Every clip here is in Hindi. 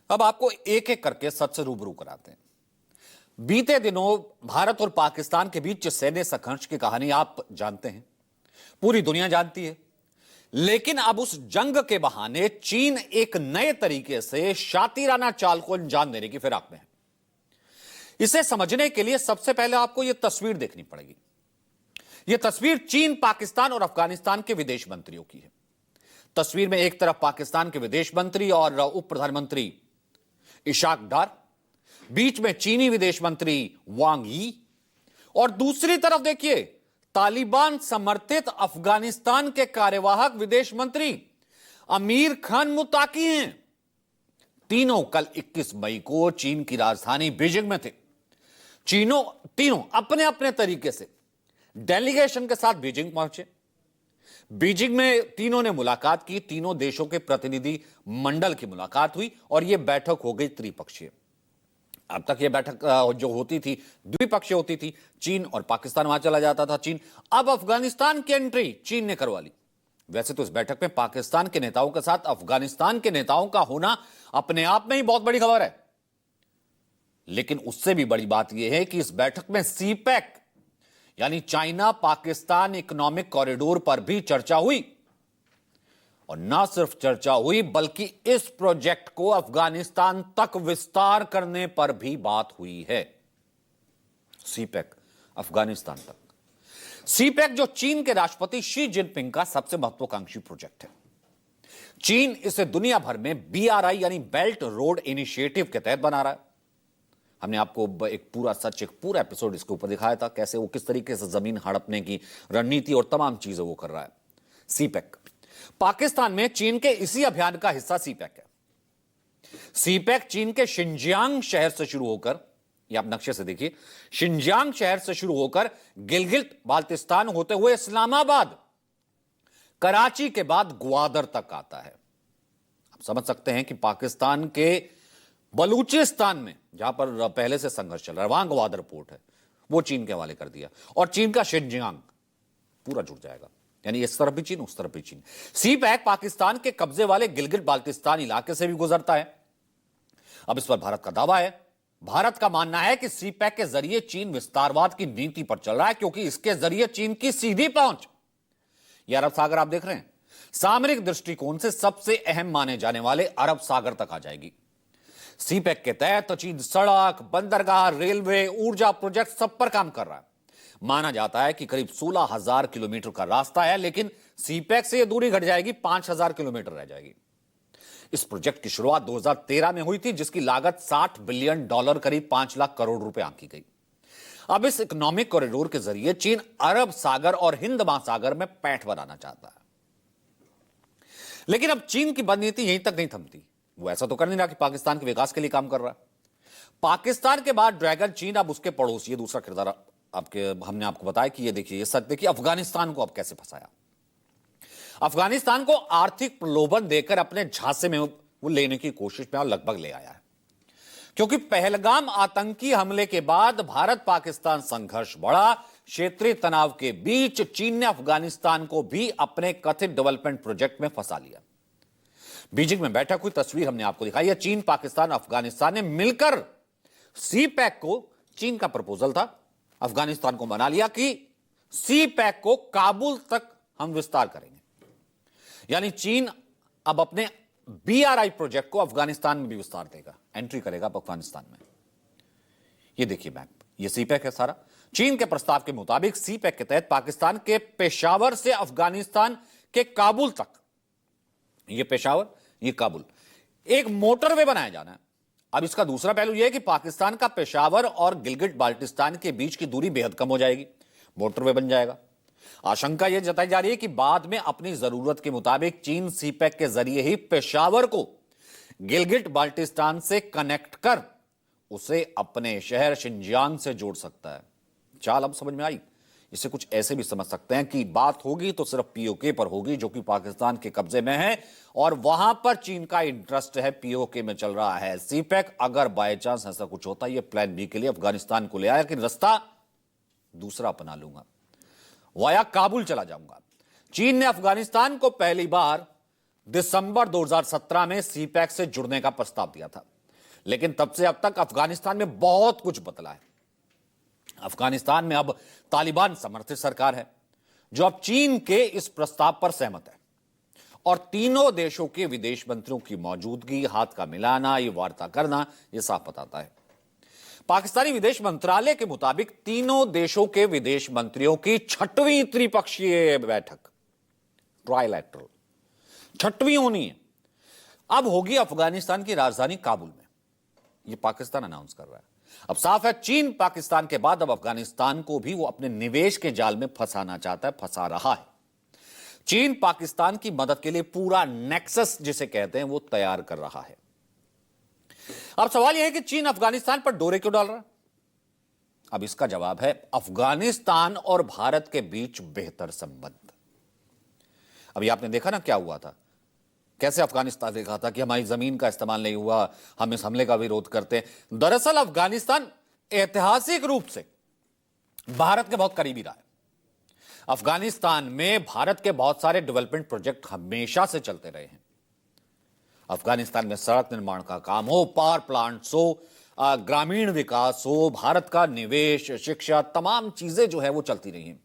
अब आपको एक एक करके सच से रूबरू कराते हैं। बीते दिनों भारत और पाकिस्तान के बीच सैन्य संघर्ष की कहानी आप जानते हैं, पूरी दुनिया जानती है। लेकिन अब उस जंग के बहाने चीन एक नए तरीके से शातिराना चाल को अंजाम देने की फिराक में है। इसे समझने के लिए सबसे पहले आपको यह तस्वीर देखनी पड़ेगी। यह तस्वीर चीन, पाकिस्तान और अफगानिस्तान के विदेश मंत्रियों की है। तस्वीर में एक तरफ पाकिस्तान के विदेश मंत्री और उप प्रधानमंत्री इशाक डार, बीच में चीनी विदेश मंत्री वांग यी, और दूसरी तरफ देखिए तालिबान समर्थित अफगानिस्तान के कार्यवाहक विदेश मंत्री अमीर खान मुताकी हैं। तीनों कल 21 मई को चीन की राजधानी बीजिंग में थे। तीनों अपने अपने तरीके से डेलीगेशन के साथ बीजिंग पहुंचे। बीजिंग में तीनों ने मुलाकात की, तीनों देशों के प्रतिनिधि मंडल की मुलाकात हुई और यह बैठक हो गई त्रिपक्षीय। अब तक यह बैठक जो होती थी द्विपक्षीय होती थी, चीन और पाकिस्तान वहां चला जाता था चीन। अब अफगानिस्तान की एंट्री चीन ने करवा ली। वैसे तो इस बैठक में पाकिस्तान के नेताओं के साथ अफगानिस्तान के नेताओं का होना अपने आप में ही बहुत बड़ी खबर है, लेकिन उससे भी बड़ी बात यह है कि इस बैठक में सीपैक यानी चाइना पाकिस्तान इकोनॉमिक कॉरिडोर पर भी चर्चा हुई। और ना सिर्फ चर्चा हुई बल्कि इस प्रोजेक्ट को अफगानिस्तान तक विस्तार करने पर भी बात हुई है। सीपैक अफगानिस्तान तक। सीपैक जो चीन के राष्ट्रपति शी जिनपिंग का सबसे महत्वाकांक्षी प्रोजेक्ट है। चीन इसे दुनिया भर में BRI यानी बेल्ट रोड इनिशिएटिव के तहत बना रहा है। हमने आपको एक पूरा एपिसोड इसके ऊपर दिखाया था, कैसे वो किस तरीके से जमीन हड़पने की रणनीति और तमाम चीजें वो कर रहा है। सीपैक पाकिस्तान में चीन के इसी अभियान का हिस्सा सीपैक है। सीपैक चीन के शिनजियांग शहर से शुरू होकर, ये आप नक्शे से देखिए, शिनजियांग शहर से शुरू होकर गिलगित बाल्टिस्तान होते हुए इस्लामाबाद, कराची के बाद ग्वादर तक आता है। आप समझ सकते हैं कि पाकिस्तान के बलूचिस्तान में जहां पर पहले से संघर्ष चल रहा है, वहां ग्वादर पोर्ट है, वो चीन के हवाले कर दिया और चीन का शिनजियांग पूरा जुड़ जाएगा। यानी इस तरफ भी चीन, उस तरफ भी चीन। सीपैक पाकिस्तान के कब्जे वाले गिलगित बाल्टिस्तान इलाके से भी गुजरता है। अब इस पर भारत का दावा है। भारत का मानना है कि सीपैक के जरिए चीन विस्तारवाद की नीति पर चल रहा है, क्योंकि इसके जरिए चीन की सीधी पहुंच, यह अरब सागर आप देख रहे हैं, सामरिक दृष्टिकोण से सबसे अहम माने जाने वाले अरब सागर तक आ जाएगी। सीपैक के तहत तो चीन सड़क, बंदरगाह, रेलवे, ऊर्जा प्रोजेक्ट सब पर काम कर रहा है। माना जाता है कि करीब 16,000 किलोमीटर का रास्ता है, लेकिन सीपैक से यह दूरी घट जाएगी, 5,000 किलोमीटर रह जाएगी। इस प्रोजेक्ट की शुरुआत 2013 में हुई थी, जिसकी लागत $60 बिलियन, करीब 5 लाख करोड़ रुपए आंकी गई। अब इस इकोनॉमिक कॉरिडोर के जरिए चीन अरब सागर और हिंद महासागर में पैठ बनाना चाहता है। लेकिन अब चीन की बदनीति यहीं तक नहीं थमती। वो ऐसा तो कर नहीं रहा कि पाकिस्तान के विकास के लिए काम कर रहा है। पाकिस्तान के बाद ड्रैगन चीन अब उसके पड़ोसी, ये दूसरा किरदार हमने आपको बताया कि ये देखिए, ये सच देखिए अफगानिस्तान को अब कैसे फंसाया। अफगानिस्तान को आर्थिक प्रलोभन देकर अपने झांसे में वो लेने की कोशिश में और लगभग ले आया है, क्योंकि पहलगाम आतंकी हमले के बाद भारत पाकिस्तान संघर्ष बढ़ा। क्षेत्रीय तनाव के बीच चीन ने अफगानिस्तान को भी अपने कथित डेवलपमेंट प्रोजेक्ट में फंसा लिया। बीजिंग में बैठक हुई, तस्वीर हमने आपको दिखाई है। चीन, पाकिस्तान, अफगानिस्तान ने मिलकर सीपैक को, चीन का प्रपोजल था, अफगानिस्तान को मना लिया कि सीपैक को काबुल तक हम विस्तार करेंगे। यानी चीन अब अपने BRI प्रोजेक्ट को अफगानिस्तान में भी विस्तार देगा, एंट्री करेगा अफगानिस्तान में। ये देखिए मैप, ये सीपैक है सारा। चीन के प्रस्ताव के मुताबिक सीपैक के तहत पाकिस्तान के पेशावर से अफगानिस्तान के काबुल तक, ये पेशावर, ये काबुल, एक मोटरवे बनाया जाना है। अब इसका दूसरा पहलू यह है कि पाकिस्तान का पेशावर और गिलगित बाल्टिस्तान के बीच की दूरी बेहद कम हो जाएगी, मोटरवे बन जाएगा। आशंका यह जताई जा रही है कि बाद में अपनी जरूरत के मुताबिक चीन सीपैक के जरिए ही पेशावर को गिलगित बाल्टिस्तान से कनेक्ट कर उसे अपने शहर शिनजियांग से जोड़ सकता है। चाल अब समझ में आई। इसे कुछ ऐसे भी समझ सकते हैं कि बात होगी तो सिर्फ POK पर होगी, जो कि पाकिस्तान के कब्जे में है, और वहां पर चीन का इंटरेस्ट है, POK में चल रहा है। सीपैक अगर बाय चांस ऐसा कुछ होता है, ये प्लान B के लिए अफगानिस्तान को ले आया कि रास्ता दूसरा अपना लूंगा, वाया काबुल चला जाऊंगा। चीन ने अफगानिस्तान को पहली बार दिसंबर 2017 में सीपैक से जुड़ने का प्रस्ताव दिया था। लेकिन तब से अब तक अफगानिस्तान में बहुत कुछ बदला है। अफगानिस्तान में अब तालिबान समर्थित सरकार है, जो अब चीन के इस प्रस्ताव पर सहमत है, और तीनों देशों के विदेश मंत्रियों की मौजूदगी, हाथ का मिलाना, ये वार्ता करना, यह साफ बताता है। पाकिस्तानी विदेश मंत्रालय के मुताबिक तीनों देशों के विदेश मंत्रियों की 6वीं त्रिपक्षीय बैठक, ट्राइलैटरल 6वीं होनी है, अब होगी अफगानिस्तान की राजधानी काबुल में। यह पाकिस्तान अनाउंस कर रहा है। अब साफ है, चीन पाकिस्तान के बाद अब अफगानिस्तान को भी वो अपने निवेश के जाल में फंसाना चाहता है, फंसा रहा है। चीन पाकिस्तान की मदद के लिए पूरा नेक्सस जिसे कहते हैं वो तैयार कर रहा है। अब सवाल यह है कि चीन अफगानिस्तान पर डोरे क्यों डाल रहा है? अब इसका जवाब है अफगानिस्तान और भारत के बीच बेहतर संबंध। अभी आपने देखा ना क्या हुआ था, कैसे अफगानिस्तान देखा था कि हमारी जमीन का इस्तेमाल नहीं हुआ, हम इस हमले का विरोध करते हैं। दरअसल अफगानिस्तान ऐतिहासिक रूप से भारत के बहुत करीबी रहा है। अफगानिस्तान में भारत के बहुत सारे डेवलपमेंट प्रोजेक्ट हमेशा से चलते रहे हैं। अफगानिस्तान में सड़क निर्माण का काम हो, पावर प्लांट्स हो, ग्रामीण विकास हो, भारत का निवेश, शिक्षा, तमाम चीजें जो है वो चलती रही हैं।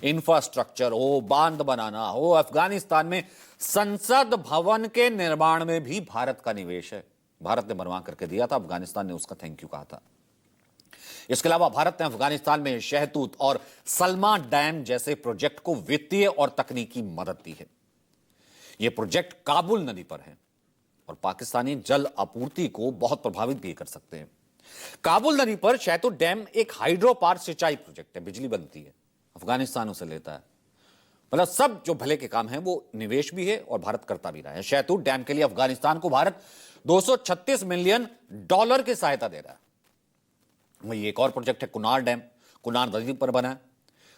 इंफ्रास्ट्रक्चर हो, बांध बनाना हो, अफगानिस्तान में संसद भवन के निर्माण में भी भारत का निवेश है। भारत ने बनवा करके दिया था, अफगानिस्तान ने उसका थैंक यू कहा था। इसके अलावा भारत ने अफगानिस्तान में शहतूत और सलमा डैम जैसे प्रोजेक्ट को वित्तीय और तकनीकी मदद दी है। यह प्रोजेक्ट काबुल नदी पर है और पाकिस्तानी जल आपूर्ति को बहुत प्रभावित भी कर सकते हैं। काबुल नदी पर शहतूत डैम एक हाइड्रो पावर सिंचाई प्रोजेक्ट है, बिजली बनती है, अफगानिस्तान उसे लेता है। मतलब सब जो भले के काम है वो निवेश भी है और भारत करता भी रहा है। शहतूत डैम के लिए अफगानिस्तान को भारत $236 मिलियन की सहायता दे रहा है। वही एक और प्रोजेक्ट है कुनार डैम, कुनार नदी पर बना है।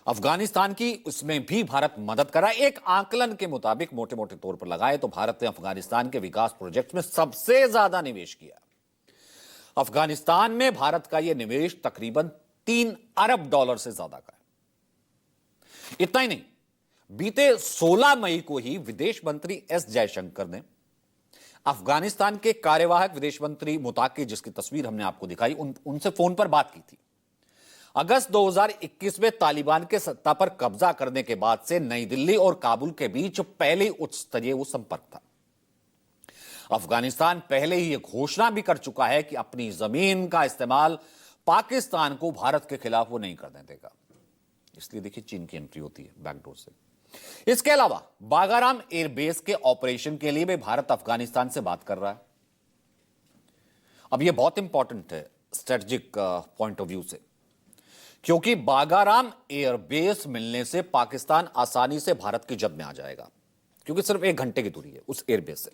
अफगानिस्तान की उसमें भी भारत मदद कर रहा है। एक आकलन के मुताबिक मोटे मोटे तौर पर लगाए तो भारत ने अफगानिस्तान के विकास प्रोजेक्ट में सबसे ज्यादा निवेश किया। अफगानिस्तान में भारत का यह निवेश तकरीबन $3 अरब से ज्यादा का है। इतना ही नहीं, बीते 16 मई को ही विदेश मंत्री एस जयशंकर ने अफगानिस्तान के कार्यवाहक विदेश मंत्री मुताकी, जिसकी तस्वीर हमने आपको दिखाई, उनसे फोन पर बात की थी। अगस्त 2021 में तालिबान के सत्ता पर कब्जा करने के बाद से नई दिल्ली और काबुल के बीच पहले उच्च स्तरीय वो संपर्क था। अफगानिस्तान पहले ही यह घोषणा भी कर चुका है कि अपनी जमीन का इस्तेमाल पाकिस्तान को भारत के खिलाफ वो नहीं करने देगा। इसलिए देखिए चीन की एंट्री होती है बैकडोर से। इसके अलावा बागाराम एयरबेस के ऑपरेशन के लिए भी भारत अफगानिस्तान से बात कर रहा है। अब यह बहुत इंपॉर्टेंट है स्ट्रेटेजिक पॉइंट ऑफ व्यू से, क्योंकि बागाराम एयरबेस मिलने से पाकिस्तान आसानी से भारत की जद में आ जाएगा, क्योंकि सिर्फ 1 घंटे की दूरी है उस एयरबेस से।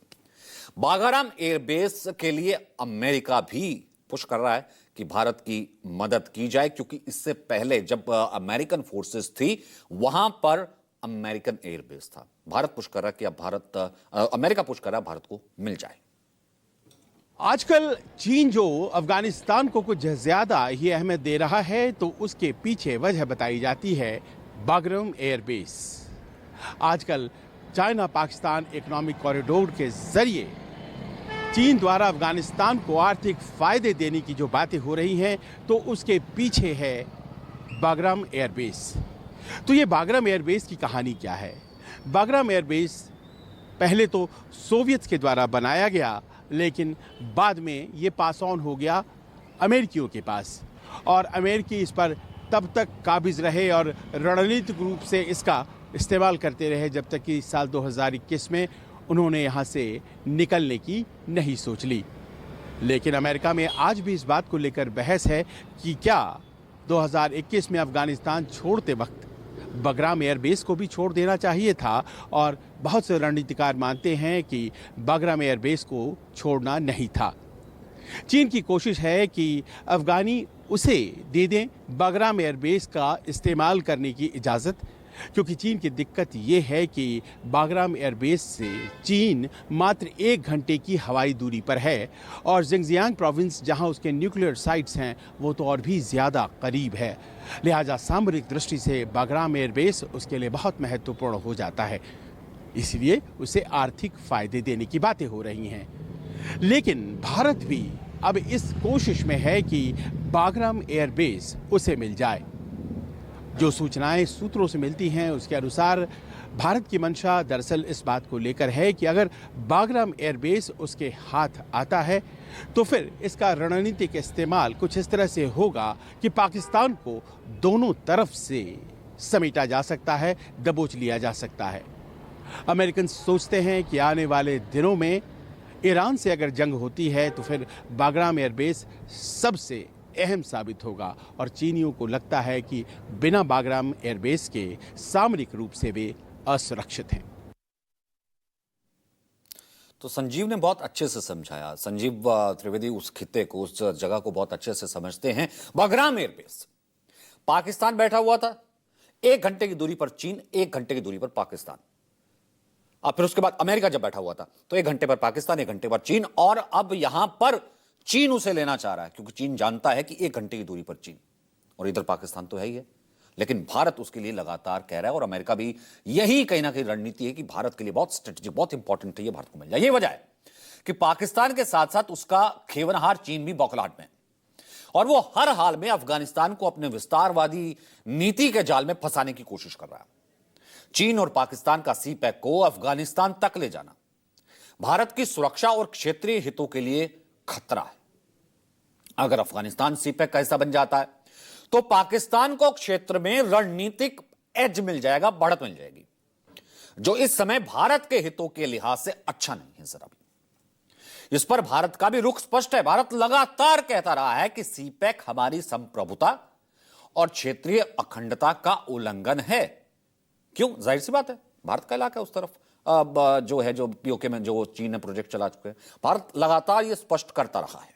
बागाराम एयरबेस के लिए अमेरिका भी पुश कर रहा है कि भारत की मदद की जाए, क्योंकि इससे पहले जब अमेरिकन फोर्सेस थी वहां पर अमेरिकन एयरबेस था। भारत पुश कर रहा है कि अब अमेरिका पुश कर रहा है भारत को मिल जाए। आजकल चीन जो अफगानिस्तान को कुछ ज्यादा ही अहमियत दे रहा है, तो उसके पीछे वजह बताई जाती है बागराम एयरबेस। आजकल चाइना पाकिस्तान इकोनॉमिक कॉरिडोर के जरिए चीन द्वारा अफगानिस्तान को आर्थिक फायदे देने की जो बातें हो रही हैं, तो उसके पीछे है बागराम एयरबेस। तो ये बागराम एयरबेस की कहानी क्या है? बागराम एयरबेस पहले तो सोवियत के द्वारा बनाया गया, लेकिन बाद में ये पास ऑन हो गया अमेरिकियों के पास, और अमेरिकी इस पर तब तक काबिज रहे और रणनीतिक रूप से इसका इस्तेमाल करते रहे जब तक कि साल 2021 में उन्होंने यहाँ से निकलने की नहीं सोच ली। लेकिन अमेरिका में आज भी इस बात को लेकर बहस है कि क्या 2021 में अफगानिस्तान छोड़ते वक्त बागराम एयरबेस को भी छोड़ देना चाहिए था, और बहुत से रणनीतिकार मानते हैं कि बागराम एयरबेस को छोड़ना नहीं था। चीन की कोशिश है कि अफगानी उसे दे दें बागराम एयरबेस का इस्तेमाल करने की इजाज़त, क्योंकि चीन की दिक्कत ये है कि बागराम एयरबेस से चीन मात्र 1 घंटे की हवाई दूरी पर है, और जिंगजियांग प्रोविंस जहां उसके न्यूक्लियर साइट्स हैं वो तो और भी ज़्यादा करीब है। लिहाजा सामरिक दृष्टि से बागराम एयरबेस उसके लिए बहुत महत्वपूर्ण हो जाता है, इसलिए उसे आर्थिक फ़ायदे देने की बातें हो रही हैं। लेकिन भारत भी अब इस कोशिश में है कि बागराम एयरबेस उसे मिल जाए। जो सूचनाएं सूत्रों से मिलती हैं उसके अनुसार भारत की मंशा दरअसल इस बात को लेकर है कि अगर बागराम एयरबेस उसके हाथ आता है तो फिर इसका रणनीतिक इस्तेमाल कुछ इस तरह से होगा कि पाकिस्तान को दोनों तरफ से समेटा जा सकता है, दबोच लिया जा सकता है। अमेरिकन सोचते हैं कि आने वाले दिनों में ईरान से अगर जंग होती है तो फिर बागराम एयरबेस सबसे अहम साबित होगा और चीनियों को लगता है कि बिना बागराम एयरबेस के सामरिक रूप से वे असुरक्षित हैं। तो संजीव ने बहुत अच्छे से समझाया। संजीव त्रिवेदी उस खित्ते को, उस जगह को बहुत अच्छे से समझते हैं। बागराम एयरबेस, पाकिस्तान बैठा हुआ था, 1 घंटे की दूरी पर चीन, 1 घंटे की दूरी पर पाकिस्तान। अब फिर उसके बाद अमेरिका जब बैठा हुआ था तो 1 घंटे पर पाकिस्तान, 1 घंटे पर चीन, और अब यहां पर चीन उसे लेना चाह रहा है क्योंकि चीन जानता है कि 1 घंटे की दूरी पर चीन, और इधर पाकिस्तान तो है ही है। लेकिन भारत उसके लिए लगातार कह रहा है, और अमेरिका भी यही कहीं ना कहीं रणनीति है कि भारत के लिए बहुत स्ट्रेटेजिक, बहुत इंपॉर्टेंट है ये भारत को मिल जाए। यही वजह है कि पाकिस्तान के साथ साथ उसका खेवनहार चीन भी बौखलाहट में, और वो हर हाल में अफगानिस्तान को अपने विस्तारवादी नीति के जाल में फंसाने की कोशिश कर रहा है। चीन और पाकिस्तान का सीपैक को अफगानिस्तान तक ले जाना भारत की सुरक्षा और क्षेत्रीय हितों के लिए खतरा है। अगर अफगानिस्तान सीपैक का हिस्सा बन जाता है तो पाकिस्तान को क्षेत्र में रणनीतिक एज मिल जाएगा, बढ़त मिल जाएगी, जो इस समय भारत के हितों के लिहाज से अच्छा नहीं है जरा भी। इस पर भारत का भी रुख स्पष्ट है। भारत लगातार कहता रहा है कि सीपैक हमारी संप्रभुता और क्षेत्रीय अखंडता का उल्लंघन है। क्यों? जाहिर सी बात है, भारत का इलाका है उस तरफ, अब जो है, जो पीओके में जो चीन ने प्रोजेक्ट चला चुके हैं। भारत लगातार यह स्पष्ट करता रहा है।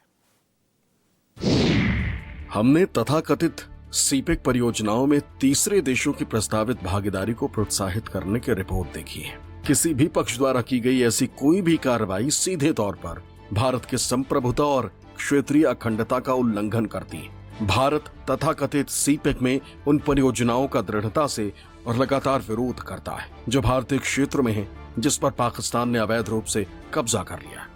हमने तथाकथित सीपेक परियोजनाओं में तीसरे देशों की प्रस्तावित भागीदारी को प्रोत्साहित करने की रिपोर्ट देखी है। किसी भी पक्ष द्वारा की गई ऐसी कोई भी कार्रवाई सीधे तौर पर भारत के संप्रभुता और क्षेत्रीय अखंडता का उल्लंघन करती है। भारत तथाकथित सीपेक में उन परियोजनाओं का दृढ़ता से और लगातार विरोध करता है जो भारतीय क्षेत्र में है, जिस पर पाकिस्तान ने अवैध रूप से कब्जा कर लिया।